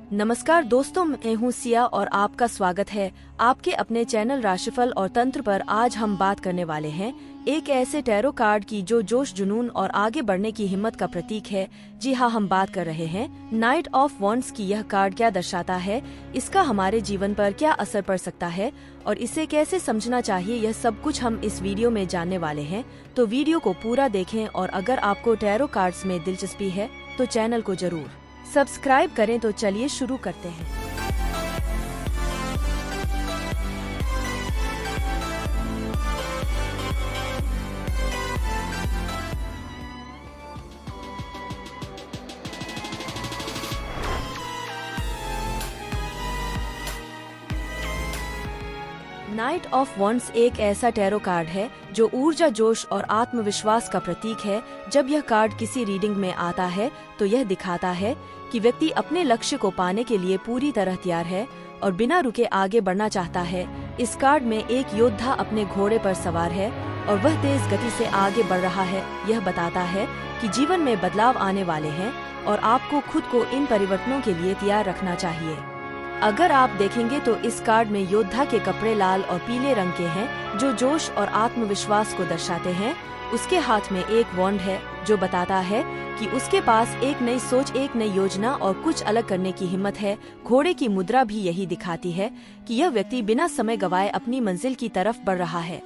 नमस्कार दोस्तों, मैं हूँ सिया और आपका स्वागत है आपके अपने चैनल राशिफल और तंत्र पर। आज हम बात करने वाले हैं एक ऐसे टैरो कार्ड की जो जोश, जुनून और आगे बढ़ने की हिम्मत का प्रतीक है। जी हाँ, हम बात कर रहे हैं नाइट ऑफ वॉन्ड्स की। यह कार्ड क्या दर्शाता है, इसका हमारे जीवन पर क्या असर पड़ सकता है और इसे कैसे समझना चाहिए, यह सब कुछ हम इस वीडियो में जानने वाले हैं। तो वीडियो को पूरा देखें और अगर आपको टैरो कार्ड्स में दिलचस्पी है तो चैनल को जरूर सब्सक्राइब करें। तो चलिए शुरू करते हैं। नाइट ऑफ वॉन्ड्स एक ऐसा टैरो कार्ड है जो ऊर्जा, जोश और आत्मविश्वास का प्रतीक है। जब यह कार्ड किसी रीडिंग में आता है तो यह दिखाता है कि व्यक्ति अपने लक्ष्य को पाने के लिए पूरी तरह तैयार है और बिना रुके आगे बढ़ना चाहता है। इस कार्ड में एक योद्धा अपने घोड़े पर सवार है और वह तेज गति से आगे बढ़ रहा है। यह बताता है कि जीवन में बदलाव आने वाले हैं और आपको खुद को इन परिवर्तनों के लिए तैयार रखना चाहिए। अगर आप देखेंगे तो इस कार्ड में योद्धा के कपड़े लाल और पीले रंग के हैं जो जोश और आत्मविश्वास को दर्शाते हैं। उसके हाथ में एक वॉन्ड है जो बताता है कि उसके पास एक नई सोच, एक नई योजना और कुछ अलग करने की हिम्मत है। घोड़े की मुद्रा भी यही दिखाती है कि यह व्यक्ति बिना समय गवाए अपनी मंजिल की तरफ बढ़ रहा है।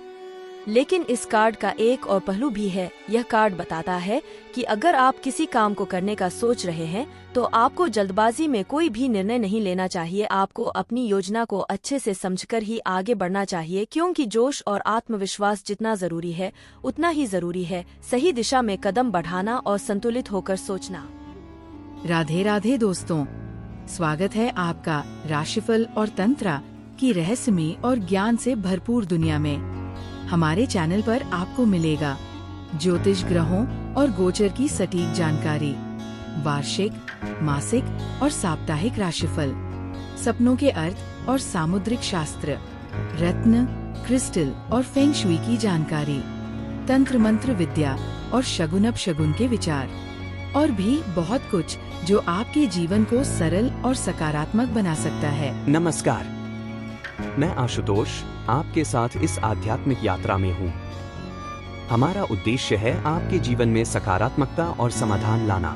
लेकिन इस कार्ड का एक और पहलू भी है। यह कार्ड बताता है कि अगर आप किसी काम को करने का सोच रहे हैं तो आपको जल्दबाजी में कोई भी निर्णय नहीं लेना चाहिए। आपको अपनी योजना को अच्छे से समझकर ही आगे बढ़ना चाहिए, क्योंकि जोश और आत्मविश्वास जितना जरूरी है उतना ही जरूरी है सही दिशा में कदम बढ़ाना और संतुलित होकर सोचना। राधे राधे दोस्तों, स्वागत है आपका राशिफल और तंत्र की रहस्यमय और ज्ञान से भरपूर दुनिया में। हमारे चैनल पर आपको मिलेगा ज्योतिष, ग्रहों और गोचर की सटीक जानकारी, वार्षिक, मासिक और साप्ताहिक राशिफल, सपनों के अर्थ और सामुद्रिक शास्त्र, रत्न, क्रिस्टल और फेंग शुई की जानकारी, तंत्र मंत्र विद्या और शगुन अपशगुन के विचार और भी बहुत कुछ जो आपके जीवन को सरल और सकारात्मक बना सकता है। नमस्कार, मैं आशुतोष आपके साथ इस आध्यात्मिक यात्रा में हूँ। हमारा उद्देश्य है आपके जीवन में सकारात्मकता और समाधान लाना।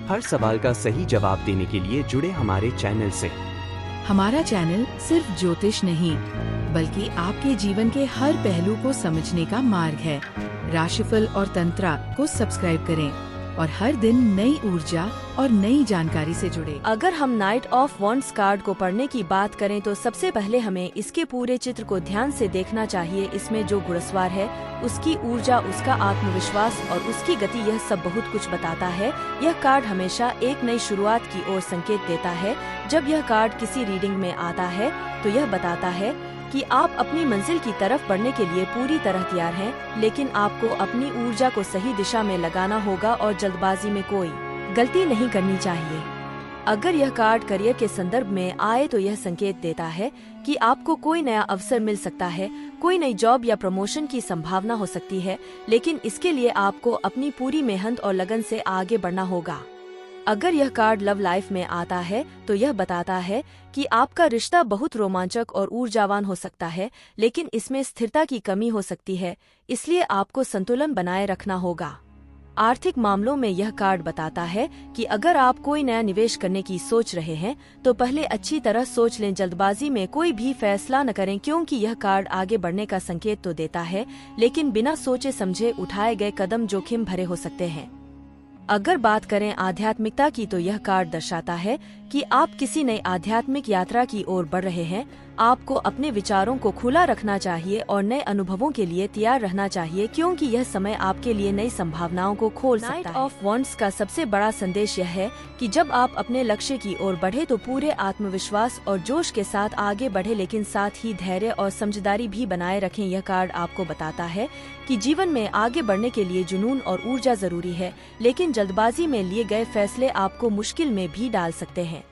हर सवाल का सही जवाब देने के लिए जुड़े हमारे चैनल से। हमारा चैनल सिर्फ ज्योतिष नहीं बल्कि आपके जीवन के हर पहलू को समझने का मार्ग है। राशिफल और तंत्र को सब्सक्राइब करें और हर दिन नई ऊर्जा और नई जानकारी से जुड़े। अगर हम नाइट ऑफ वॉन्ड्स कार्ड को पढ़ने की बात करें तो सबसे पहले हमें इसके पूरे चित्र को ध्यान से देखना चाहिए। इसमें जो घुड़सवार है, उसकी ऊर्जा, उसका आत्मविश्वास और उसकी गति, यह सब बहुत कुछ बताता है। यह कार्ड हमेशा एक नई शुरुआत की ओर संकेत देता है। जब यह कार्ड किसी रीडिंग में आता है तो यह बताता है कि आप अपनी मंजिल की तरफ बढ़ने के लिए पूरी तरह तैयार हैं, लेकिन आपको अपनी ऊर्जा को सही दिशा में लगाना होगा और जल्दबाजी में कोई गलती नहीं करनी चाहिए। अगर यह कार्ड करियर के संदर्भ में आए तो यह संकेत देता है कि आपको कोई नया अवसर मिल सकता है, कोई नई जॉब या प्रमोशन की संभावना हो सकती है, लेकिन इसके लिए आपको अपनी पूरी मेहनत और लगन से आगे बढ़ना होगा। अगर यह कार्ड लव लाइफ में आता है तो यह बताता है कि आपका रिश्ता बहुत रोमांचक और ऊर्जावान हो सकता है, लेकिन इसमें स्थिरता की कमी हो सकती है, इसलिए आपको संतुलन बनाए रखना होगा। आर्थिक मामलों में यह कार्ड बताता है कि अगर आप कोई नया निवेश करने की सोच रहे हैं तो पहले अच्छी तरह सोच लें, जल्दबाजी में कोई भी फैसला न करें, क्योंकि यह कार्ड आगे बढ़ने का संकेत तो देता है लेकिन बिना सोचे समझे उठाए गए कदम जोखिम भरे हो सकते हैं। अगर बात करें आध्यात्मिकता की तो यह कार्ड दर्शाता है कि आप किसी नई आध्यात्मिक यात्रा की ओर बढ़ रहे हैं। आपको अपने विचारों को खुला रखना चाहिए और नए अनुभवों के लिए तैयार रहना चाहिए, क्योंकि यह समय आपके लिए नई संभावनाओं को खोल सकता है। नाइट ऑफ वॉन्ड्स का सबसे बड़ा संदेश यह है कि जब आप अपने लक्ष्य की ओर बढ़े तो पूरे आत्मविश्वास और जोश के साथ आगे बढ़े, लेकिन साथ ही धैर्य और समझदारी भी बनाए रखें। यह कार्ड आपको बताता है कि जीवन में आगे बढ़ने के लिए जुनून और ऊर्जा जरूरी है, लेकिन जल्दबाजी में लिए गए फैसले आपको मुश्किल में भी डाल सकते हैं।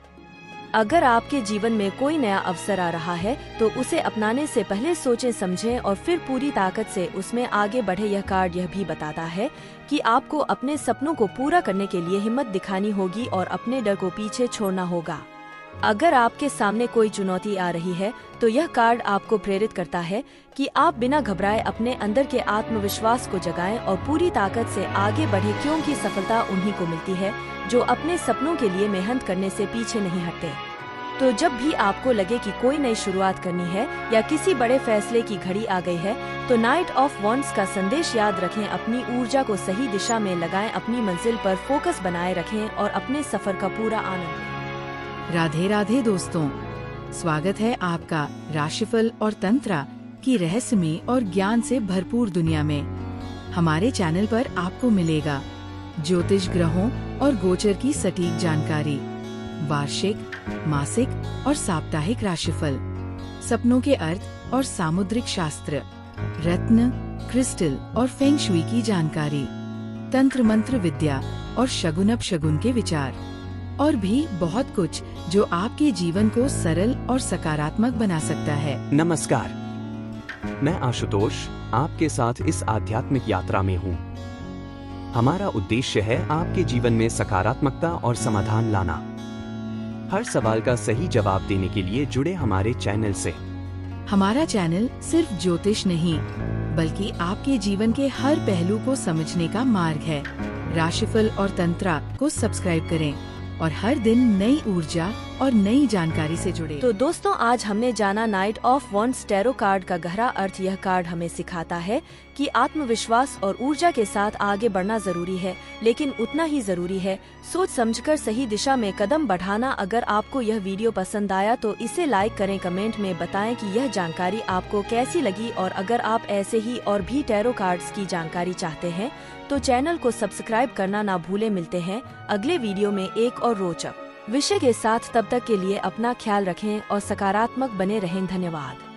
अगर आपके जीवन में कोई नया अवसर आ रहा है तो उसे अपनाने से पहले सोचें समझें और फिर पूरी ताकत से उसमें आगे बढ़े। यह कार्ड यह भी बताता है कि आपको अपने सपनों को पूरा करने के लिए हिम्मत दिखानी होगी और अपने डर को पीछे छोड़ना होगा। अगर आपके सामने कोई चुनौती आ रही है तो यह कार्ड आपको प्रेरित करता है कि आप बिना घबराए अपने अंदर के आत्मविश्वास को जगाएं और पूरी ताकत से आगे बढ़े, क्योंकि सफलता उन्हीं को मिलती है जो अपने सपनों के लिए मेहनत करने से पीछे नहीं हटते। तो जब भी आपको लगे कि कोई नई शुरुआत करनी है या किसी बड़े फैसले की घड़ी आ गई है तो नाइट ऑफ वॉन्ड्स का संदेश याद रखें। अपनी ऊर्जा को सही दिशा में लगाएं, अपनी मंजिल पर फोकस बनाए रखें और अपने सफर का पूरा आनंद लें। राधे राधे दोस्तों, स्वागत है आपका राशिफल और तंत्र की रहस्यमय और ज्ञान से भरपूर दुनिया में। हमारे चैनल पर आपको मिलेगा ज्योतिष, ग्रहों और गोचर की सटीक जानकारी, वार्षिक, मासिक और साप्ताहिक राशिफल, सपनों के अर्थ और सामुद्रिक शास्त्र, रत्न, क्रिस्टल और फेंग शुई की जानकारी, तंत्र मंत्र विद्या और शगुन अपशगुन के विचार, और भी बहुत कुछ जो आपके जीवन को सरल और सकारात्मक बना सकता है। नमस्कार, मैं आशुतोष आपके साथ इस आध्यात्मिक यात्रा में हूँ। हमारा उद्देश्य है आपके जीवन में सकारात्मकता और समाधान लाना। हर सवाल का सही जवाब देने के लिए जुड़े हमारे चैनल से। हमारा चैनल सिर्फ ज्योतिष नहीं बल्कि आपके जीवन के हर पहलू को समझने का मार्ग है। राशिफल और तंत्र को सब्सक्राइब करें और हर दिन नई ऊर्जा और नई जानकारी से जुड़े। तो दोस्तों, आज हमने जाना night of wands tarot card का गहरा अर्थ। यह कार्ड हमें सिखाता है कि आत्मविश्वास और ऊर्जा के साथ आगे बढ़ना जरूरी है, लेकिन उतना ही जरूरी है सोच समझकर सही दिशा में कदम बढ़ाना। अगर आपको यह वीडियो पसंद आया तो इसे लाइक करें, कमेंट में बताएं कि यह जानकारी आपको कैसी लगी, और अगर आप ऐसे ही और भी टैरो कार्ड्स की जानकारी चाहते हैं तो चैनल को सब्सक्राइब करना ना भूलें। मिलते हैं अगले वीडियो में एक और रोचक विषय के साथ। तब तक के लिए अपना ख्याल रखें और सकारात्मक बने रहें। धन्यवाद।